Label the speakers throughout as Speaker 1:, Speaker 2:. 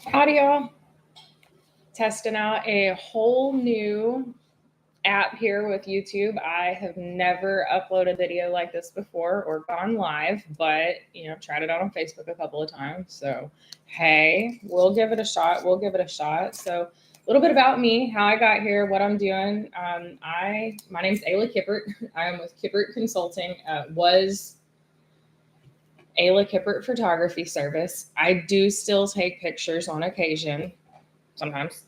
Speaker 1: Howdy, y'all. Testing out a whole new app here with YouTube. I have never uploaded video like this before or gone live, but tried it out on Facebook a couple of times. So, hey, we'll give it a shot. So, a little bit about me, how I got here, what I'm doing. My name's Ayla Kiepert. I am with Kiepert Consulting. Was Ayla Kiepert Photography Service. I do still take pictures on occasion. Sometimes,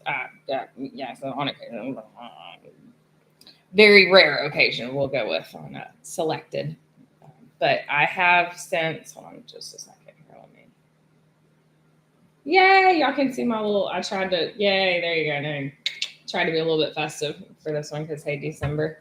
Speaker 1: so on occasion, very rare occasion we'll go with on a selected. But I have since, hold on just a second here, yay, y'all can see my little, there you go. Now, tried to be a little bit festive for this one because, hey, December.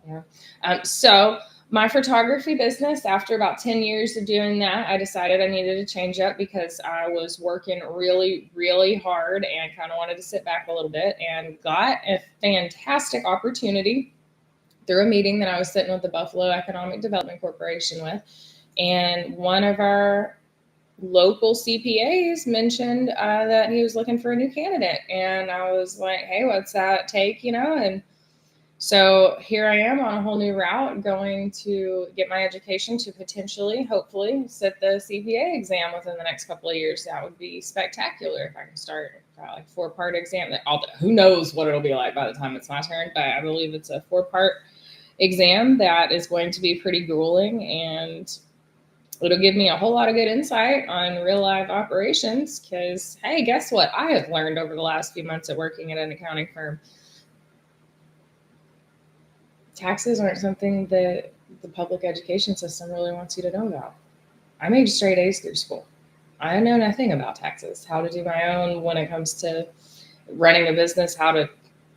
Speaker 1: Yeah. So my photography business, after about 10 years of doing that, I decided I needed to change up because I was working really, really hard and kind of wanted to sit back a little bit, and got a fantastic opportunity through a meeting that I was sitting with the Buffalo Economic Development Corporation with. And one of our local CPAs mentioned that he was looking for a new candidate. And I was like, hey, what's that take, And so here I am on a whole new route, going to get my education to potentially, hopefully, sit the CPA exam within the next couple of years. That would be spectacular if I can start like a 4-part exam. Who knows what it'll be like by the time it's my turn, but I believe it's a 4-part exam that is going to be pretty grueling, and it'll give me a whole lot of good insight on real life operations because, hey, guess what? I have learned over the last few months of working at an accounting firm. Taxes aren't something that the public education system really wants you to know about. I made straight A's through school. I know nothing about taxes, how to do my own when it comes to running a business, how to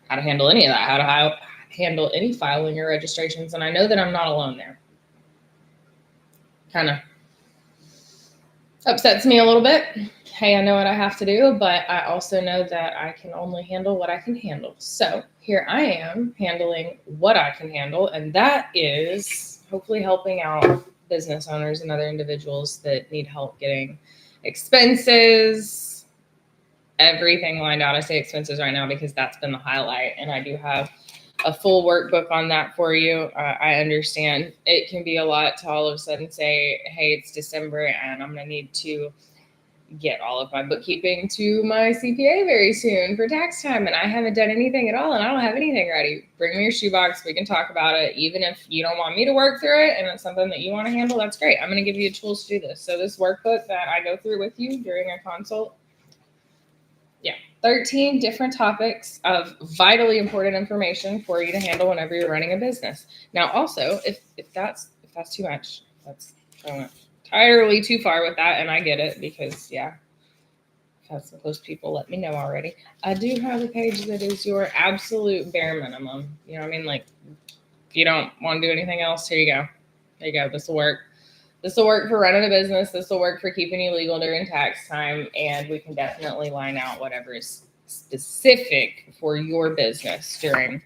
Speaker 1: handle any of that, how to handle any filing or registrations. And I know that I'm not alone there. Kind of upsets me a little bit. Hey, I know what I have to do, but I also know that I can only handle what I can handle. So here I am handling what I can handle, and that is hopefully helping out business owners and other individuals that need help getting expenses, everything lined out. I say expenses right now because that's been the highlight, and I do have a full workbook on that for you. I understand it can be a lot to all of a sudden say, hey, it's December and I'm going to need to get all of my bookkeeping to my CPA very soon for tax time, and I haven't done anything at all, and I don't have anything ready. Bring me your shoebox. We can talk about it. Even if you don't want me to work through it and it's something that you want to handle, that's great. I'm going to give you tools to do this. So this workbook that I go through with you during a consult, 13 different topics of vitally important information for you to handle whenever you're running a business. Now, also, if that's too much, that's going entirely too far with that, and I get it because, I've had some close people let me know already. I do have a page that is your absolute bare minimum. You know what I mean? Like, if you don't want to do anything else, here you go. There you go. This will work. This will work for running a business. This will work for keeping you legal during tax time. And we can definitely line out whatever is specific for your business during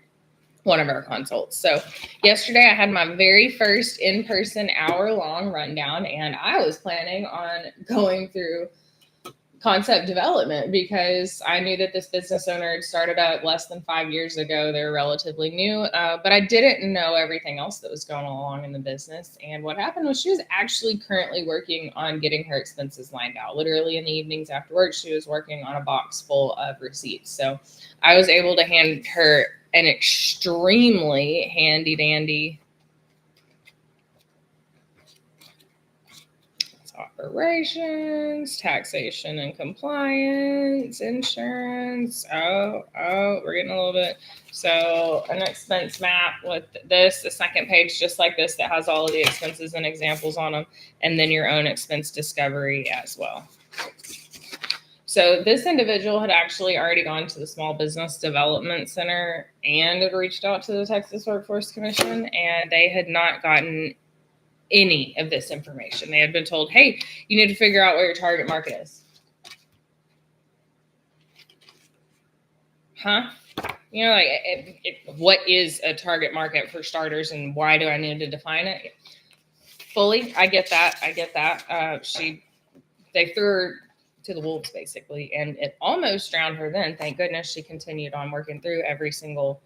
Speaker 1: one of our consults. So yesterday I had my very first in-person hour-long rundown, and I was planning on going through concept development because I knew that this business owner had started up less than 5 years ago. They're relatively new, but I didn't know everything else that was going along in the business. And what happened was she was actually currently working on getting her expenses lined out. Literally in the evenings after work, she was working on a box full of receipts. So I was able to hand her an extremely handy-dandy operations, taxation and compliance, insurance. We're getting a little bit. So an expense map with the second page, just like this, that has all of the expenses and examples on them, and then your own expense discovery as well. So this individual had actually already gone to the Small Business Development Center and had reached out to the Texas Workforce Commission, and they had not gotten any of this information. They had been told, hey, you need to figure out what your target market is. What is a target market for starters, and why do I need to define it? Fully, I get that. They threw her to the wolves, basically. And it almost drowned her then. Thank goodness she continued on working through every single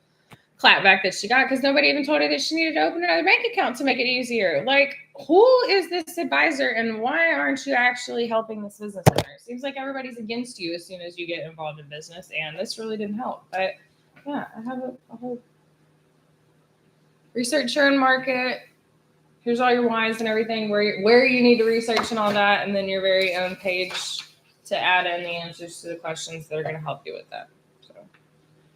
Speaker 1: clapback that she got, because nobody even told her that she needed to open another bank account to make it easier. Like, who is this advisor and why aren't you actually helping this business owner? It seems like everybody's against you as soon as you get involved in business, and this really didn't help. But yeah, I have a whole research your own market. Here's all your whys and everything, where you need to research and all that, and then your very own page to add in the answers to the questions that are going to help you with that. So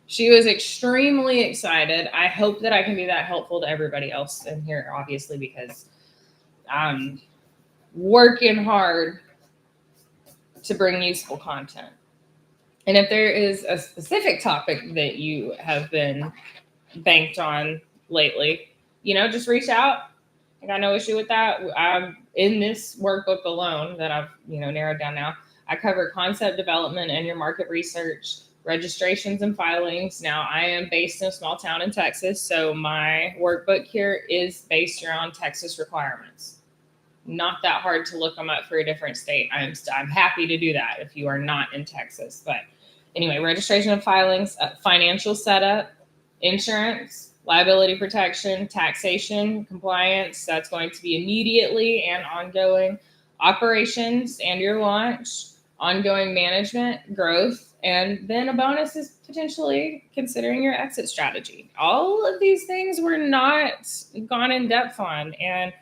Speaker 1: she was extremely excited. I hope that I can be that helpful to everybody else in here, obviously, because I'm working hard to bring useful content. And if there is a specific topic that you have been banked on lately, just reach out. I got no issue with that. I'm in this workbook alone that I've, narrowed down now. I cover concept development and your market research, registrations and filings. Now, I am based in a small town in Texas, so my workbook here is based around Texas requirements. Not that hard to look them up for a different state. I'm happy to do that if you are not in Texas. But anyway, registration and filings, financial setup, insurance, liability protection, taxation, compliance. That's going to be immediately and ongoing. Operations and your launch, ongoing management, growth, and then a bonus is potentially considering your exit strategy. All of these things were not gone in depth on, and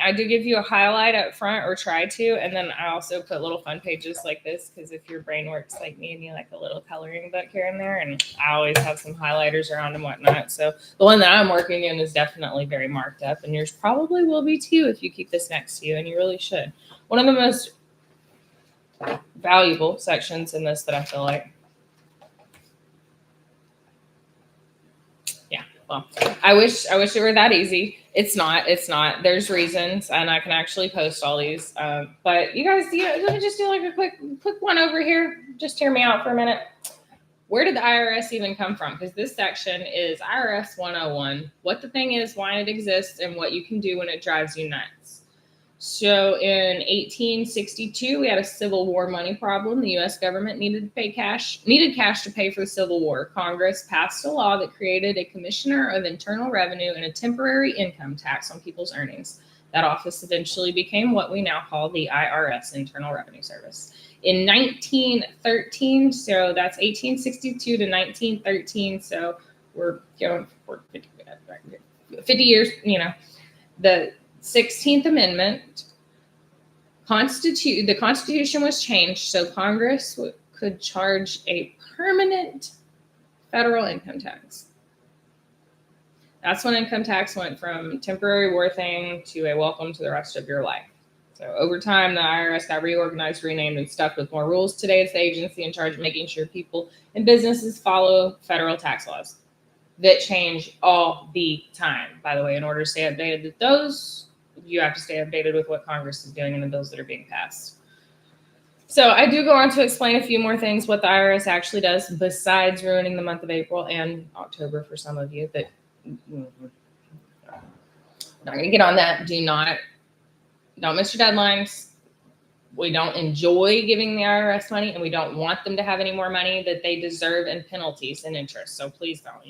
Speaker 1: I do give you a highlight up front, or try to, and then I also put little fun pages like this, because if your brain works like me and you like a little coloring book here and there, and I always have some highlighters around and whatnot. So the one that I'm working in is definitely very marked up, and yours probably will be too if you keep this next to you, and you really should. One of the most valuable sections in this that I feel like. Yeah, well, I wish it were that easy. It's not. There's reasons, and I can actually post all these. But you guys, let me just do like a quick one over here. Just hear me out for a minute. Where did the IRS even come from? Because this section is IRS 101, what the thing is, why it exists, and what you can do when it drives you nuts. So in 1862, we had a Civil War money problem. The U.S. government needed cash to pay for the Civil War. Congress passed a law that created a Commissioner of Internal Revenue and a temporary income tax on people's earnings. That office eventually became what we now call the IRS, Internal Revenue Service. In 1913, so that's 1862 to 1913, so we're 50 years, the 16th Amendment, the Constitution was changed so Congress could charge a permanent federal income tax. That's when income tax went from temporary war thing to a welcome to the rest of your life. So over time, the IRS got reorganized, renamed, and stuffed with more rules. Today, it's the agency in charge of making sure people and businesses follow federal tax laws that change all the time. By the way, in order to stay updated with those, you have to stay updated with what Congress is doing and the bills that are being passed. So I do go on to explain a few more things, what the IRS actually does, besides ruining the month of April and October for some of you. But I'm not going to get on that. Don't miss your deadlines. We don't enjoy giving the IRS money, and we don't want them to have any more money that they deserve in penalties and interest. So please don't,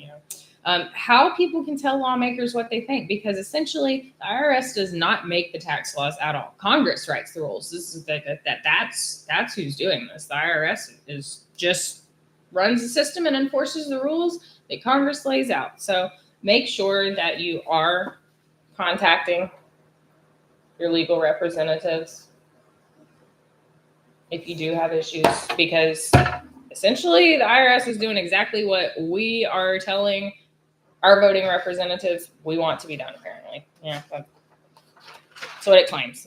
Speaker 1: how people can tell lawmakers what they think, because essentially the IRS does not make the tax laws at all. Congress writes the rules. This is that's who's doing this. The IRS is just runs the system and enforces the rules that Congress lays out. So make sure that you are contacting your legal representatives if you do have issues, because essentially the IRS is doing exactly what we are telling our voting representatives we want to be done, apparently. Yeah, that's what it claims.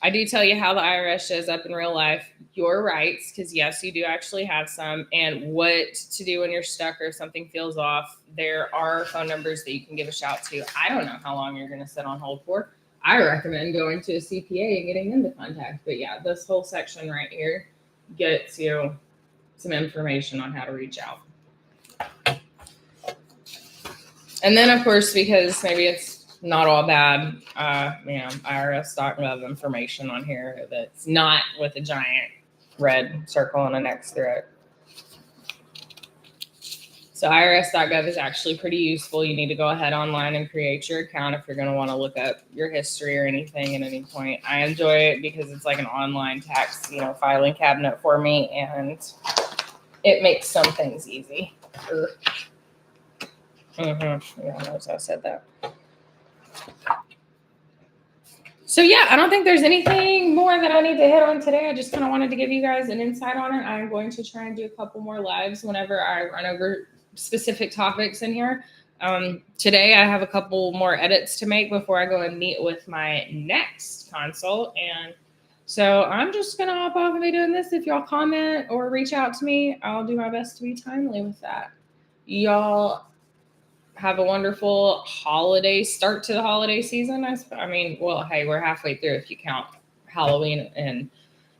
Speaker 1: I do tell you how the IRS shows up in real life, your rights, because yes, you do actually have some, and what to do when you're stuck or if something feels off. There are phone numbers that you can give a shout to. I don't know how long you're going to sit on hold for. I recommend going to a CPA and getting them to contact. But yeah, this whole section right here gets you some information on how to reach out. And then, of course, because maybe it's not all bad. IRS.gov information on here that's not with a giant red circle and an X through it. So IRS.gov is actually pretty useful. You need to go ahead online and create your account if you're going to want to look up your history or anything at any point. I enjoy it because it's like an online tax, filing cabinet for me, and it makes some things easy. Yeah, notice I said that. So yeah, I don't think there's anything more that I need to hit on today. I just kind of wanted to give you guys an insight on it. I'm going to try and do a couple more lives whenever I run over specific topics in here. Today I have a couple more edits to make before I go and meet with my next consult. And so I'm just going to hop off and be doing this. If y'all comment or reach out to me, I'll do my best to be timely with that. Y'all have a wonderful holiday start to the holiday season. Hey, we're halfway through if you count Halloween and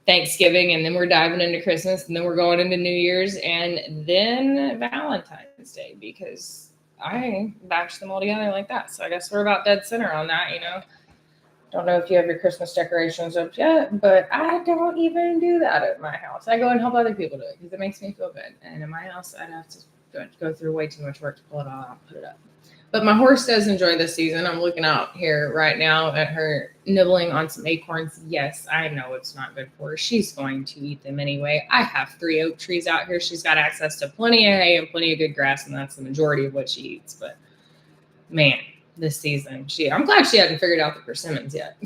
Speaker 1: Thanksgiving, and then we're diving into Christmas, and then we're going into New Year's, and then Valentine's Day, because I batched them all together like that. So I guess we're about dead center on that, Don't know if you have your Christmas decorations up yet, but I don't even do that at my house. I go and help other people do it because it makes me feel good. And in my house, I'd have to go through way too much work to pull it all out and put it up. But my horse does enjoy this season. I'm looking out here right now at her nibbling on some acorns. Yes, I know it's not good for her. She's going to eat them anyway. I have 3 oak trees out here. She's got access to plenty of hay and plenty of good grass, and that's the majority of what she eats. But man, this season, I'm glad she hadn't figured out the persimmons yet.